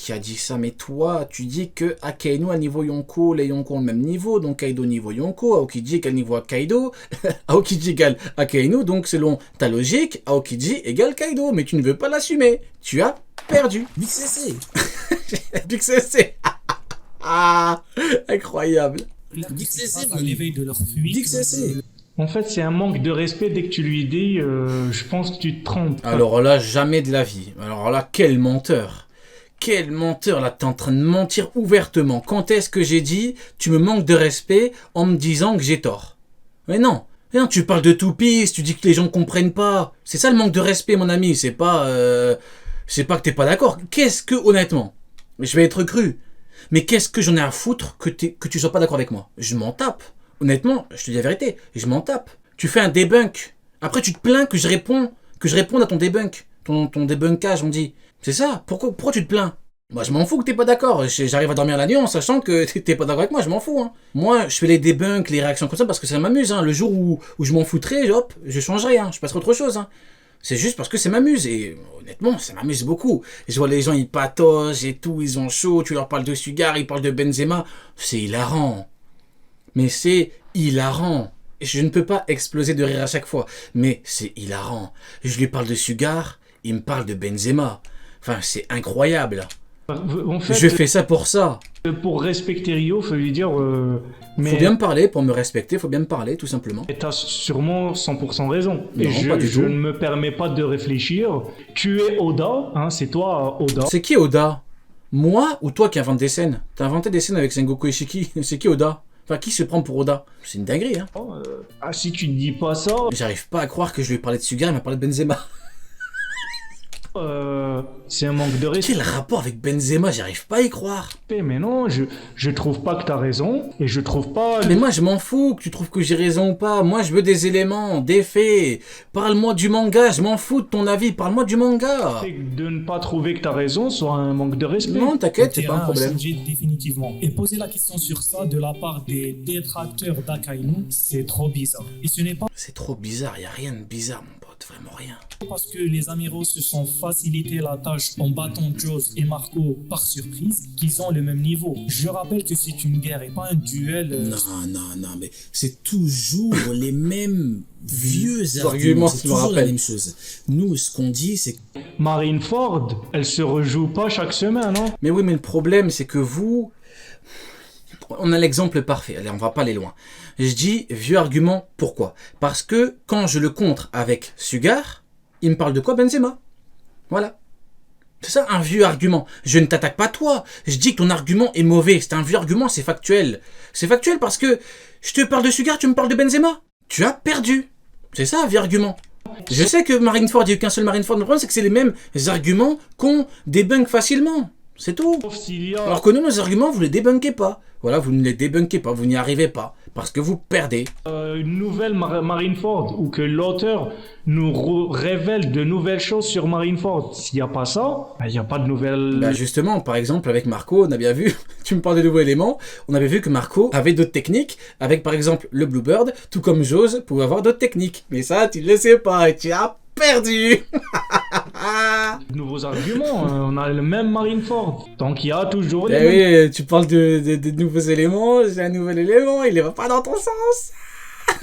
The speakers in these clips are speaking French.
qui a dit ça, mais toi, tu dis que Akainu à niveau Yonko, les Yonko ont le même niveau, donc Kaido niveau Yonko, Aokiji égale niveau Kaido, Aokiji égale Akainu, donc selon ta logique, Aokiji égale Kaido, mais tu ne veux pas l'assumer. Tu as perdu. Big CC. Big CC. Ah, incroyable. Big CC, à l'éveil de leur fuite. Big CC. En fait, c'est un manque de respect dès que tu lui dis je pense que tu te trompes. Alors là, jamais de la vie. Alors là, quel menteur. Quel menteur, là, t'es en train de mentir ouvertement. Quand est-ce que j'ai dit tu me manques de respect en me disant que j'ai tort? Mais non. Mais non, tu parles de toupie, tu dis que les gens ne comprennent pas. C'est ça le manque de respect, mon ami. C'est pas que t'es pas d'accord. Qu'est-ce que, honnêtement, je vais être cru, mais qu'est-ce que j'en ai à foutre que tu sois pas d'accord avec moi? Je m'en tape. Honnêtement, je te dis la vérité, je m'en tape. Tu fais un debunk. Après, tu te plains que je réponde à ton debunk. Ton débunkage, on dit. C'est ça. Pourquoi tu te plains? Moi, je m'en fous que t'es pas d'accord. J'arrive à dormir la nuit en sachant que t'es pas d'accord avec moi, je m'en fous. Hein. Moi, je fais les debunks, les réactions comme ça parce que ça m'amuse. Hein. Le jour où je m'en foutrais, hop, je changerai. Hein. Je passerai autre chose. Hein. C'est juste parce que ça m'amuse. Et honnêtement, ça m'amuse beaucoup. Je vois les gens, ils patogent et tout, ils ont chaud. Tu leur parles de Sugar, ils parlent de Benzema. C'est hilarant. Mais c'est hilarant. Je ne peux pas exploser de rire à chaque fois. Mais c'est hilarant. Je lui parle de Sugar, il me parle de Benzema. Enfin, c'est incroyable. En fait, Je fais ça pour ça. pour respecter Rio, faut lui dire mais Faut bien me parler, pour me respecter, faut bien me parler, tout simplement. tu as sûrement 100% raison. Non, Et pas du je tout. ne me permets pas de réfléchir. Tu es Oda, hein, c'est toi Oda. C'est qui Oda? Moi ou toi qui invente des scènes? T'as inventé des scènes avec Sengoku Ishiki. C'est qui Oda? Enfin, qui se prend pour Oda? C'est une dinguerie, hein. Ah, si tu ne dis pas ça, J'arrive pas à croire que je lui ai parlé de Sugar, il m'a parlé de Benzema. c'est un manque de respect. Quel rapport avec Benzema? J'arrive pas à y croire. Mais non, je trouve pas que t'as raison. Et je trouve pas... Mais moi, je m'en fous que tu trouves que j'ai raison ou pas. Moi, je veux des éléments, des faits. Parle-moi du manga, je m'en fous de ton avis. Parle-moi du manga. de ne pas trouver que t'as raison soit un manque de respect. Non, t'inquiète, c'est Le pas un terrain a problème. changé définitivement. Et poser la question sur ça de la part des détracteurs d'Akainu, c'est trop bizarre. Et ce n'est pas C'est trop bizarre, y a rien de bizarre, mon pote, vraiment rien. parce que les Amiraux se sont facilité la tâche en battant Joss et Marco par surprise qu'ils ont le même niveau. Je rappelle que c'est une guerre et pas un duel. Non, mais c'est toujours les mêmes vieux arguments, arguments. tu C'est me toujours la rappelles. même chose. Nous, ce qu'on dit, c'est que Marineford, elle se rejoue pas chaque semaine, hein. Mais oui, mais le problème, c'est que vous... On a l'exemple parfait, allez, on va pas aller loin. Je dis vieux argument, pourquoi? Parce que quand je le contre avec Sugar, il me parle de quoi? Benzema. Voilà. C'est ça un vieux argument. Je ne t'attaque pas toi. Je dis que ton argument est mauvais. C'est un vieux argument, c'est factuel. C'est factuel parce que je te parle de Sugar, tu me parles de Benzema. Tu as perdu. C'est ça un vieux argument. Je sais que Marineford, il n'y a eu qu'un seul Marineford. Le problème, c'est que c'est les mêmes arguments qu'on débunk facilement. C'est tout. Sauf s'il y a... Alors que nous, nos arguments, vous les débunkez pas. Voilà, vous ne les débunkez pas, vous n'y arrivez pas. Parce que vous perdez. une nouvelle Marineford ou que l'auteur nous révèle de nouvelles choses sur Marineford. S'il n'y a pas ça, il n'y a pas de nouvelles... Bah justement, par exemple, avec Marco, on a bien vu, tu me parles de nouveaux éléments, on avait vu que Marco avait d'autres techniques, avec par exemple le Bluebird, tout comme Jose pouvait avoir d'autres techniques. Mais ça, tu ne le sais pas et tu as perdu. nouveaux arguments. On a le même Marineford. Donc il y a toujours les Eh mêmes oui, tu parles de nouveaux éléments, j'ai un nouvel élément, il ne va pas dans ton sens.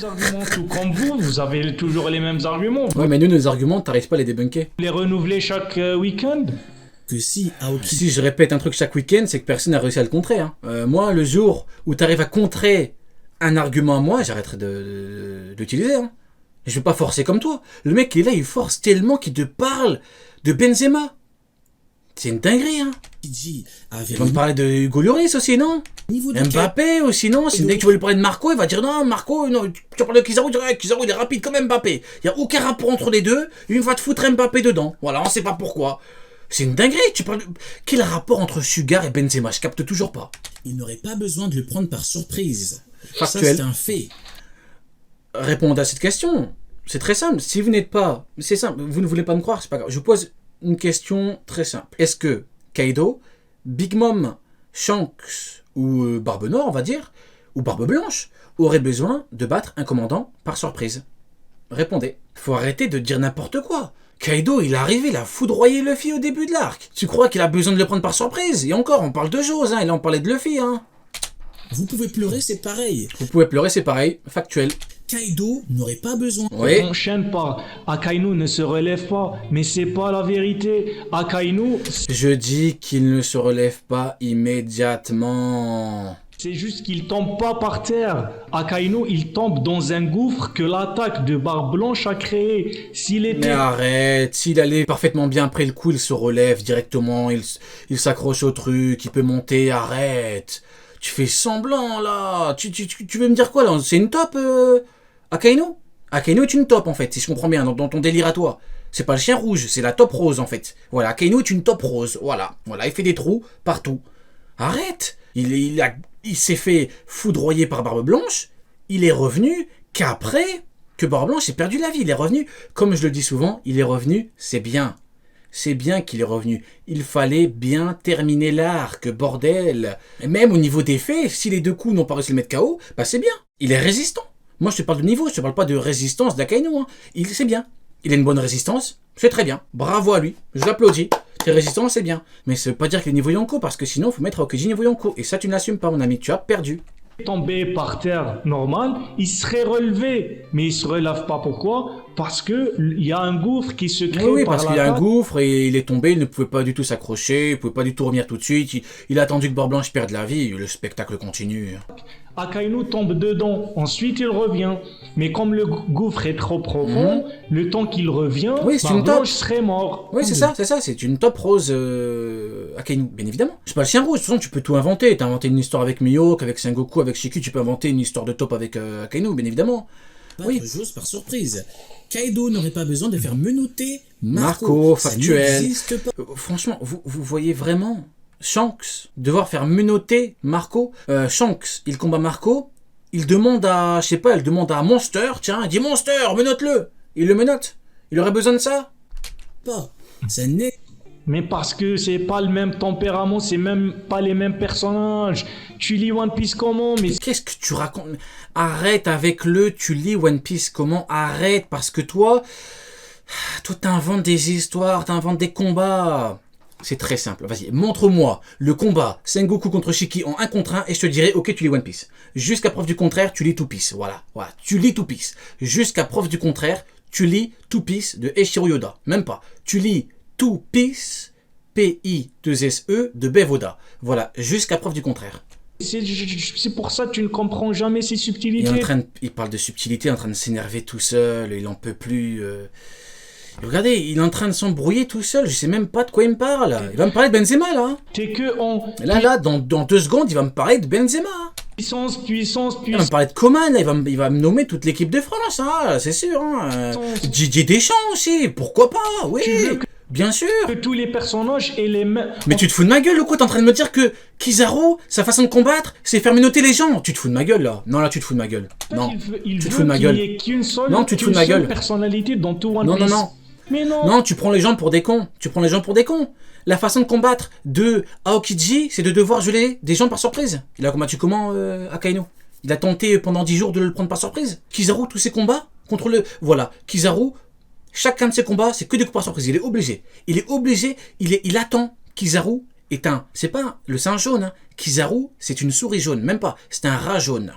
arguments. Tout comme vous avez toujours les mêmes arguments. Ouais, mais nous, nos arguments, t'arrives pas à les débunker. Vous les renouveler chaque week-end. si Aoki Si je répète un truc chaque week-end, c'est que personne n'a réussi à le contrer. Hein. Moi, le jour où tu arrives à contrer un argument à moi, j'arrêterai de l'utiliser. Hein. Je vais pas forcer comme toi. Le mec qui est là, il force tellement qu'il te parle de Benzema. C'est une dinguerie, hein. dit avait Il va me parler de Hugo Lloris aussi, non? niveau de Mbappé aussi, non? Si dès que tu veux lui parler de Marco, il va dire non, Marco, non, tu parles de Kizaru, Kizaru il est rapide comme Mbappé. Il n'y a aucun rapport entre les deux, il va te foutre Mbappé dedans. Voilà, on sait pas pourquoi. C'est une dinguerie, tu parles de... Quel rapport entre Sugar et Benzema? Je capte toujours pas. il n'aurait pas besoin de le prendre par surprise. Factuel. Ça, c'est un fait. Répondre à cette question, c'est très simple. Si vous n'êtes pas... C'est simple, vous ne voulez pas me croire, c'est pas grave. Je vous pose une question très simple. Est-ce que Kaido, Big Mom, Shanks ou Barbe Noire, on va dire, ou Barbe Blanche, auraient besoin de battre un commandant par surprise? Répondez. Faut arrêter de dire n'importe quoi. Kaido, il est arrivé, il a foudroyé Luffy au début de l'arc. Tu crois qu'il a besoin de le prendre par surprise? Et encore, on parle de choses, hein, et là on parlait de Luffy, hein. Vous pouvez pleurer, c'est pareil. Vous pouvez pleurer, c'est pareil, factuel. Kaido n'aurait pas besoin. Oui. On enchaîne par Akainu ne se relève pas, mais c'est pas la vérité. Akainu, Je dis qu'il ne se relève pas immédiatement. c'est juste qu'il tombe pas par terre. Akainu, il tombe dans un gouffre que l'attaque de Barbe Blanche a créé. S'il Mais était... arrête, s'il allait parfaitement bien après le coup, il se relève directement, il s'accroche au truc, il peut monter, arrête. Tu fais semblant là, tu veux me dire quoi là? C'est une top Akainu? Akainu est une top en fait, si je comprends bien, dans ton délire à toi. C'est pas le chien rouge, c'est la top rose en fait. Voilà, Akainu est une top rose, voilà, il fait des trous partout. Arrête, il s'est fait foudroyer par Barbe Blanche, il est revenu qu'après que Barbe Blanche ait perdu la vie. Il est revenu, comme je le dis souvent, il est revenu, c'est bien. C'est bien qu'il est revenu. Il fallait bien terminer l'arc, bordel. Et même au niveau des faits, si les deux coups n'ont pas réussi à le mettre KO, bah c'est bien. Il est résistant. Moi je te parle de niveau, je te parle pas de résistance d'Akainu. Hein. C'est bien. Il a une bonne résistance, c'est très bien. Bravo à lui, je l'applaudis. Tes résistances, c'est bien. Mais ça veut pas dire qu'il est niveau Yonko, parce que sinon il faut mettre Aokiji niveau Yonko. Et ça tu ne l'assumes pas mon ami, tu as perdu. Tombé par terre normal, il serait relevé. Mais il se relève pas. Pourquoi? Parce que il y a un gouffre qui se crée Oui, par parce qu'il y a un l'attaque. gouffre et il est tombé, il ne pouvait pas du tout s'accrocher, il ne pouvait pas du tout revenir tout de suite. Il a attendu que Barbe Blanche perde la vie, le spectacle continue. Akainu tombe dedans, ensuite il revient. Mais comme le gouffre est trop profond, le temps qu'il revient, Oui, c'est Barbe une top. Blanche serait mort. Oui, c'est ça, c'est une top rose Akainu, bien évidemment. C'est pas le chien rouge, de toute façon tu peux tout inventer. T'as inventé une histoire avec Mihawk, avec Sengoku, avec Shiki, tu peux inventer une histoire de top avec Akainu, bien évidemment. Battre Joss par surprise. Kaido n'aurait pas besoin de faire menotter Marco, Ça factuel. n'existe pas. Franchement, vous voyez vraiment Shanks devoir faire menotter Marco. Shanks, il combat Marco, il demande à, je sais pas, il demande à Monster, tiens, il dit Monster, menotte-le. Il le menotte. Il aurait besoin de ça? Ça n'est Mais parce que c'est pas le même tempérament, c'est même pas les mêmes personnages. Tu lis One Piece comment? Mais Qu'est-ce que tu racontes? Arrête avec tu lis One Piece comment? Arrête, parce que toi t'inventes des histoires, t'inventes des combats. C'est très simple, vas-y, montre-moi le combat Sengoku contre Shiki en 1 contre 1 et je te dirai, ok, tu lis One Piece. Jusqu'à preuve du contraire, tu lis Two Piece, voilà, tu lis Two Piece. Jusqu'à preuve du contraire, tu lis Two Piece de Eiichiro Oda, même pas. Tu lis Two Piece, P-I-2-S-E de Bev Oda. Voilà, jusqu'à preuve du contraire. c'est pour ça que tu ne comprends jamais ces Il est subtilités. il parle de subtilité, en train de s'énerver tout seul, il en peut plus. Regardez, il est en train de s'embrouiller tout seul, je sais même pas de quoi il me parle. Il va me parler de Benzema là. T'es que en Là, dans 2 secondes, il va me parler de Benzema. puissance. Il va me parler de Coman, là, il va me nommer toute l'équipe de France, hein, c'est sûr. Hein. Didier Deschamps aussi, pourquoi pas, oui, Tu veux bien sûr. que tous les personnages aient les mêmes. Mais tu te fous de ma gueule ou quoi? T'es en train de me dire que Kizaru, sa façon de combattre, c'est faire menotter les gens? Tu te fous de ma gueule là? Non, là tu te fous de ma gueule. Non, Il tu te veut fous de ma qu'il gueule. n'y ait qu'une seule, Non, tu te fous de ma qu'une seule gueule. personnalité dans tout One Non, Piece. non. Mais non. Non, tu prends les gens pour des cons. La façon de combattre de Aokiji, c'est de devoir geler des gens par surprise. Il a combattu comment, Akainu? Il a tenté pendant 10 jours de le prendre par surprise. Kizaru, tous ses combats contre le... Voilà, Kizaru, chacun de ses combats, c'est que des coups par surprise. Il est obligé, il attend. Kizaru est c'est pas le singe jaune, hein. Kizaru, c'est une souris jaune, même pas. C'est un rat jaune.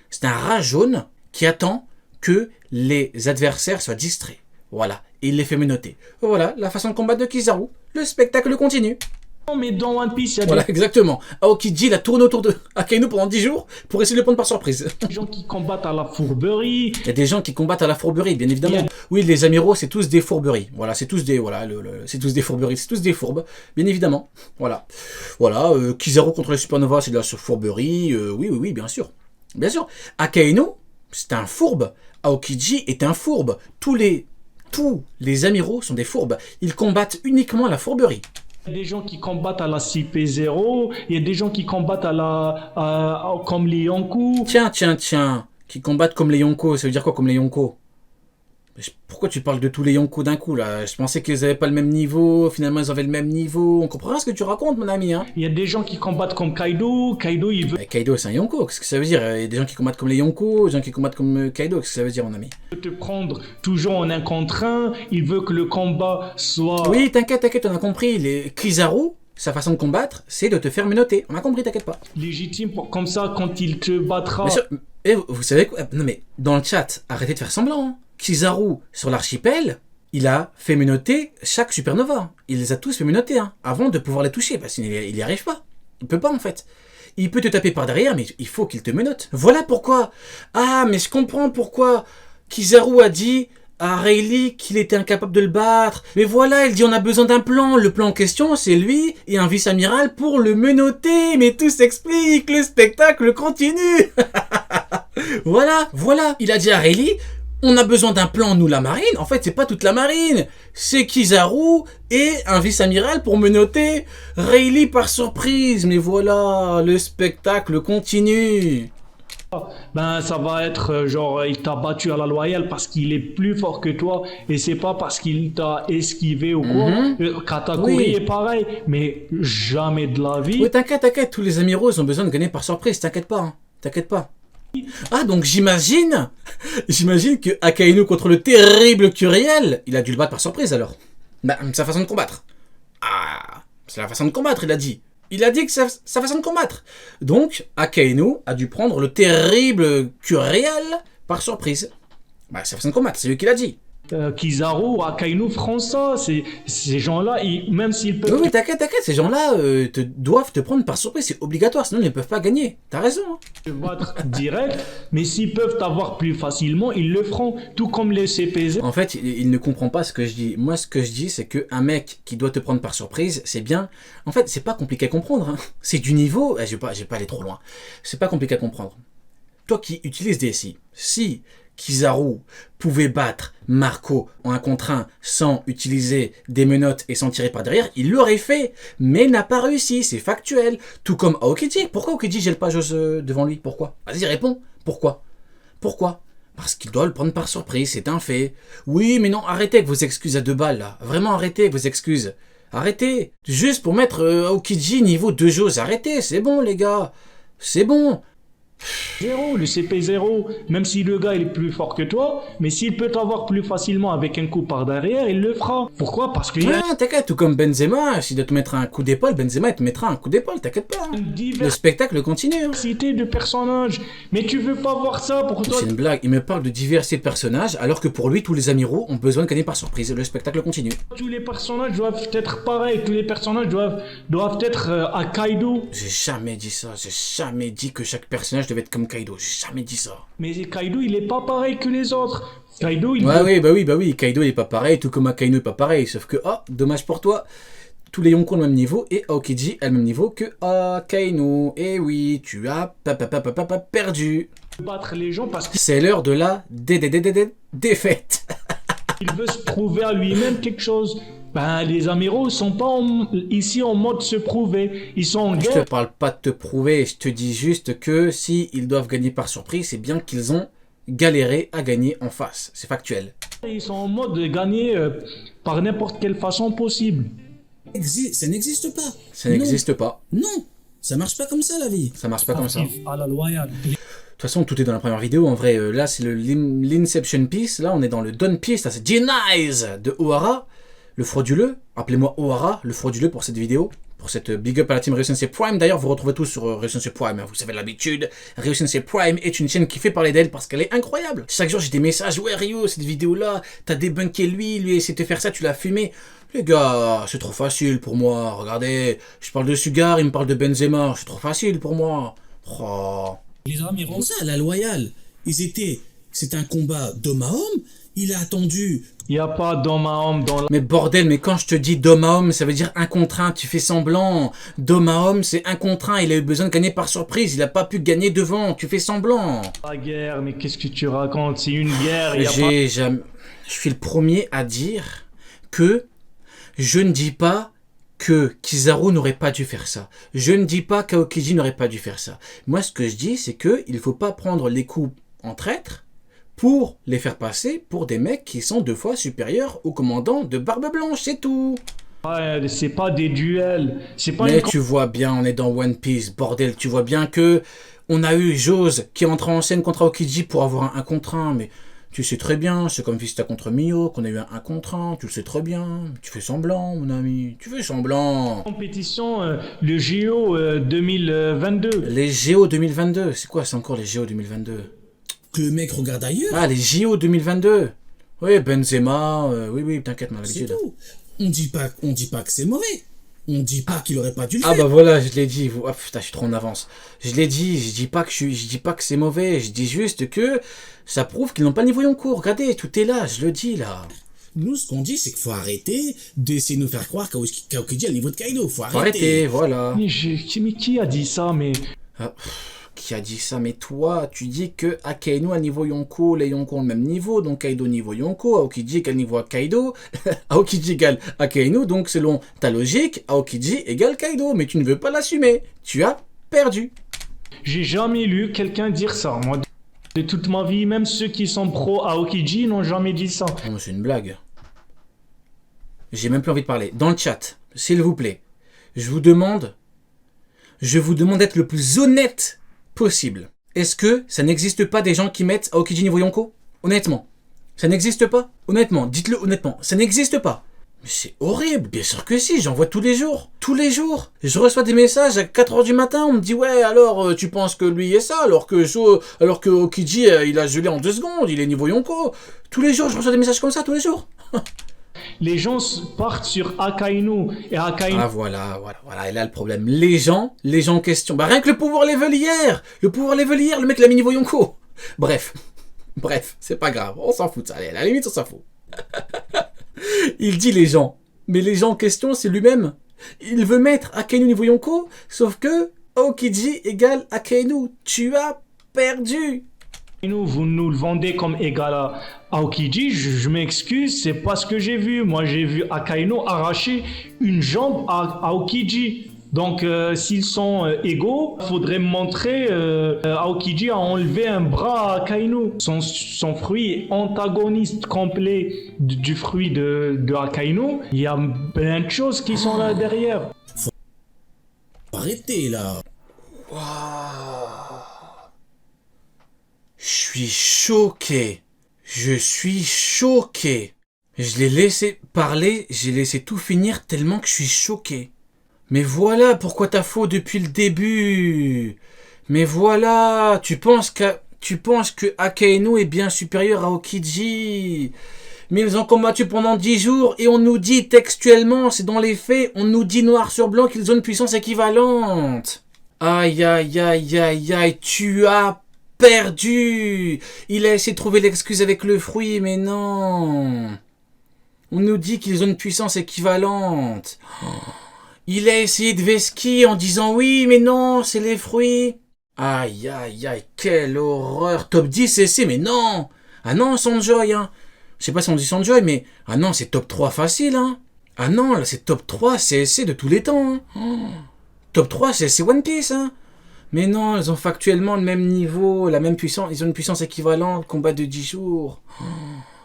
C'est un rat jaune qui attend que les adversaires soient distraits. Voilà, et il les fait menotter. Voilà, la façon de combattre de Kizaru. Le spectacle continue. Non, mais dans One Piece, il y a Voilà, exactement. Aokiji, il a tourné autour de Akainu pendant 10 jours pour essayer de le prendre par surprise. des gens qui combattent à la fourberie. Il y a des gens qui combattent à la fourberie, bien évidemment. Oui, les amiraux, c'est tous des fourberies. Voilà, c'est tous des... Voilà, c'est tous des fourberies, c'est tous des fourbes, bien évidemment. Voilà. Voilà, Kizaru contre les Supernova, c'est de la fourberie. Oui, bien sûr. Bien sûr. Akainu, c'est un fourbe. Aokiji est un fourbe. Tous les amiraux sont des fourbes. Ils combattent uniquement la fourberie. Il y a des gens qui combattent à la CP0. Il y a des gens qui combattent comme les Yonkou. Tiens. Qui combattent comme les Yonko. Ça veut dire quoi comme les Yonko? Pourquoi tu parles de tous les Yonko d'un coup là? Je pensais qu'ils avaient pas le même niveau, finalement ils avaient le même niveau. On comprend rien ce que tu racontes, mon ami, hein? Il y a des gens qui combattent comme Kaido. Kaido, il veut Kaido c'est un Yonko, qu'est-ce que ça veut dire? Il y a des gens qui combattent comme les Yonko, des gens qui combattent comme Kaido, qu'est-ce que ça veut dire, mon ami? te prendre toujours en un contre un. Il veut que le combat soit... Oui, t'inquiète, on a compris. Les Kizaru, sa façon de combattre, c'est de te faire menotter. On a compris, t'inquiète pas. légitime comme ça, quand il te battra... Bien sûr. Et vous savez quoi? Non mais, dans le chat, arrêtez de faire semblant, hein. Kizaru, sur l'archipel, il a fait menotter chaque supernova. Il les a tous fait menotter, hein, avant de pouvoir les toucher, parce qu'il y arrive pas. Il peut pas, en fait. Il peut te taper par derrière, mais il faut qu'il te menotte. Voilà pourquoi. Ah, mais je comprends pourquoi Kizaru a dit à Rayleigh qu'il était incapable de le battre. Mais voilà, il dit on a besoin d'un plan. Le plan en question, c'est lui et un vice-amiral pour le menotter. Mais tout s'explique, le spectacle continue. Voilà. Il a dit à Rayleigh, on a besoin d'un plan, nous, la marine. En fait, c'est pas toute la marine. C'est Kizaru et un vice-amiral pour menotter Rayleigh par surprise. Mais voilà, le spectacle continue. Ben, ça va être genre, il t'a battu à la loyale parce qu'il est plus fort que toi et c'est pas parce qu'il t'a esquivé ou quoi. Katakuri est pareil, mais jamais de la vie. Oui, t'inquiète, tous les amiraux ils ont besoin de gagner par surprise, t'inquiète pas, hein. T'inquiète pas. Ah, donc j'imagine que Akainu contre le terrible Curiel, il a dû le battre par surprise alors. Bah, c'est sa façon de combattre. Ah, c'est la façon de combattre, il a dit. Il a dit que c'est sa façon de combattre. Donc, Akainu a dû prendre le terrible Curiel par surprise. Bah, c'est sa façon de combattre, c'est lui qui l'a dit. Kizaru, Akainu feront ça. Ces gens-là, même s'ils peuvent... Oui, t'inquiète, ces gens-là doivent te prendre par surprise, c'est obligatoire, sinon ils ne peuvent pas gagner. T'as raison. Hein. Se battre direct, mais s'ils peuvent t'avoir plus facilement, ils le feront, tout comme les CPZ. En fait, il ne comprend pas ce que je dis. Moi, ce que je dis, c'est qu'un mec qui doit te prendre par surprise, c'est bien. En fait, c'est pas compliqué à comprendre. Hein. C'est du niveau... Je vais pas aller trop loin. C'est pas compliqué à comprendre. Toi qui utilises DSI, si Kizaru pouvait battre Marco en un contre un sans utiliser des menottes et sans tirer par derrière, il l'aurait fait, mais n'a pas réussi, c'est factuel. Tout comme Aokiji. Pourquoi Aokiji gèle pas Jose devant lui? Pourquoi? Vas-y, réponds. Pourquoi? Parce qu'il doit le prendre par surprise, c'est un fait. Oui, mais non, arrêtez avec vos excuses à 2 balles, là. Vraiment, arrêtez avec vos excuses. Arrêtez. Juste pour mettre Aokiji niveau 2 Jose, arrêtez, c'est bon, les gars. C'est bon. Zéro, le CP0, même si le gars il est plus fort que toi, mais s'il peut t'avoir plus facilement avec un coup par derrière, il le fera. Pourquoi? Parce qu'il y a t'inquiète, tout comme Benzema, s'il doit te mettre un coup d'épaule, Benzema il te mettra un coup d'épaule, t'inquiète pas. Le spectacle continue. Hein. Diversité de personnages, mais tu veux pas voir ça pour toi? C'est une blague, il me parle de diversité de personnages, alors que pour lui, tous les amiraux ont besoin de gagner par surprise. Le spectacle continue. Tous les personnages doivent être pareils, tous les personnages doivent être à Kaido. J'ai jamais dit ça, j'ai jamais dit que chaque personnage devait être comme Kaido, j'ai jamais dit ça. Mais Kaido il est pas pareil que les autres. Kaido il... Ouais, oui, Kaido il est pas pareil, tout comme Akainu est pas pareil, sauf que, dommage pour toi, tous les Yonko ont le même niveau et Aokiji a le même niveau que Akainu. Et oui, tu as perdu. Battre les gens parce que c'est l'heure de la défaite. Il veut se prouver à lui-même quelque chose. Ben, les amiraux sont pas ici en mode se prouver. Ils sont en guerre. Je te parle pas de te prouver, je te dis juste que si ils doivent gagner par surprise, c'est bien qu'ils ont galéré à gagner en face. C'est factuel. Ils sont en mode de gagner par n'importe quelle façon possible. Ça n'existe pas. Ça n'existe pas. Non, ça marche pas comme ça la vie. Ça marche pas comme ça. À la loyale. De toute façon, tout est dans la première vidéo. En vrai, là, c'est l'Inception Piece. Là, on est dans le Dawn Piece. Là, c'est Denies de Ohara, le frauduleux. Appelez-moi Ohara, le frauduleux pour cette vidéo. Pour cette big up à la team Ryusensei Prime. D'ailleurs, vous retrouvez tout sur Ryusensei Prime. Hein, vous savez l'habitude. Ryusensei Prime est une chaîne qui fait parler d'elle parce qu'elle est incroyable. Chaque jour, j'ai des messages. Ouais, Ryo, cette vidéo-là, t'as débunké lui a essayé de te faire ça, tu l'as fumé. Les gars, c'est trop facile pour moi. Regardez, je parle de Sugar, il me parle de Benzema. C'est trop facile pour moi. Oh. Les amiraux. Ça, la loyale. C'est un combat d'homme à homme. Il a attendu. Il n'y a pas d'homme à homme dans la... Mais bordel, mais quand je te dis d'homme à homme, ça veut dire un contre un, tu fais semblant. D'homme à homme, c'est un contre un, il a eu besoin de gagner par surprise, il a pas pu gagner devant, tu fais semblant. La guerre, mais qu'est-ce que tu racontes? C'est une guerre, il y a pas... Je suis le premier à dire que je ne dis pas que Kizaru n'aurait pas dû faire ça. Je ne dis pas qu'Aokiji n'aurait pas dû faire ça. Moi, ce que je dis, c'est que il faut pas prendre les coups en traître pour les faire passer pour des mecs qui sont 2 fois supérieurs au commandant de Barbe Blanche, c'est tout. Ouais, c'est pas des duels. C'est pas Mais une... tu vois bien, on est dans One Piece, bordel, tu vois bien que on a eu Jose qui entre en scène contre Aokiji pour avoir un contre 1, mais tu sais très bien, c'est comme Vista contre Mio, qu'on a eu un 1 contre 1, tu le sais très bien, tu fais semblant, mon ami, tu fais semblant. compétition, le JO 2022. Les JO 2022, c'est quoi, c'est encore les JO 2022? Que le mec regarde ailleurs, Ah, les JO 2022. Oui, Benzema, oui, t'inquiète, on a c'est l'habitude. tout. On dit pas que c'est mauvais. On dit pas qu'il aurait pas dû le Ah faire. bah voilà, je l'ai dit. Ah, putain, je suis trop en avance. Je l'ai dit, je dis pas que c'est mauvais. Je dis juste que ça prouve qu'ils n'ont pas le niveau Yonko. Regardez, tout est là, je le dis là. Nous, ce qu'on dit, c'est qu'il faut arrêter d'essayer de nous faire croire qu'Aokiji a le niveau de Kaido. Faut Faut arrêter. arrêter, voilà. Mais qui a dit ça, mais... Ah, qui a dit ça? Mais toi, tu dis que Akainu a niveau Yonko, les Yonko ont le même niveau, donc Kaido niveau Yonko, Aokiji égale niveau Kaido, Aokiji égale Akainu, donc selon ta logique, Aokiji égale Kaido, mais tu ne veux pas l'assumer. Tu as perdu. J'ai jamais lu quelqu'un dire ça. Moi, de toute ma vie, même ceux qui sont pro Aokiji n'ont jamais dit ça. Non, mais c'est une blague. J'ai même plus envie de parler. Dans le chat, s'il vous plaît, je vous demande d'être le plus honnête possible. Est-ce que ça n'existe pas des gens qui mettent Aokiji niveau Yonko? Honnêtement. Ça n'existe pas? Honnêtement, dites-le honnêtement. Ça n'existe pas. Mais c'est horrible, bien sûr que si, j'en vois tous les jours. Tous les jours. Je reçois des messages à 4h du matin, on me dit ouais, alors tu penses que lui est ça, alors que Aokiji il a gelé en 2 secondes, il est niveau Yonko. Tous les jours, je reçois des messages comme ça, tous les jours. Les gens partent sur Akainu et Akainu. Ah voilà, et là le problème. Les gens en question. Bah rien que le pouvoir level hier, le mec l'a mis niveau Yonko. Bref, c'est pas grave, on s'en fout de ça, allez, à la limite on s'en fout. Il dit les gens, mais les gens en question c'est lui-même. Il veut mettre Akainu niveau Yonko, sauf que Aokiji égale Akainu. Tu as perdu. Vous nous le vendez comme égal à Aokiji, je m'excuse, c'est pas ce que j'ai vu. Moi, j'ai vu Akainu arracher une jambe à Aokiji. Donc, s'ils sont égaux, il faudrait me montrer Aokiji a enlevé un bras à Akainu. Son fruit antagoniste complet du fruit de Akainu. Il y a plein de choses qui sont là derrière. Faut arrêter, là. Je suis choqué. Je l'ai laissé parler, j'ai laissé tout finir tellement que je suis choqué. Mais voilà pourquoi t'as faux depuis le début. Mais voilà, tu penses que Akainu est bien supérieur à Aokiji. Mais ils ont combattu pendant 10 jours et on nous dit textuellement, c'est dans les faits, on nous dit noir sur blanc qu'ils ont une puissance équivalente. Aïe, aïe, aïe, aïe, aïe, tu as perdu. Il a essayé de trouver l'excuse avec le fruit, mais non. On nous dit qu'ils ont une puissance équivalente. Il a essayé de vesquiller en disant oui, mais non, c'est les fruits. Aïe, aïe, aïe, quelle horreur. Top 10 essai, mais non. Ah non, Sanjoy, hein. Je sais pas si on dit Sanjoy, mais ah non, c'est top 3 facile, hein. Ah non, là, c'est top 3 CSC de tous les temps, hein. Top 3 CSC One Piece, hein. Mais non, ils ont factuellement le même niveau, la même puissance, ils ont une puissance équivalente, combat de 10 jours.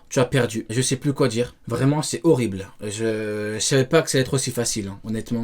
Tu as perdu, je sais plus quoi dire. Vraiment, c'est horrible. Je savais pas que ça allait être aussi facile, hein, honnêtement.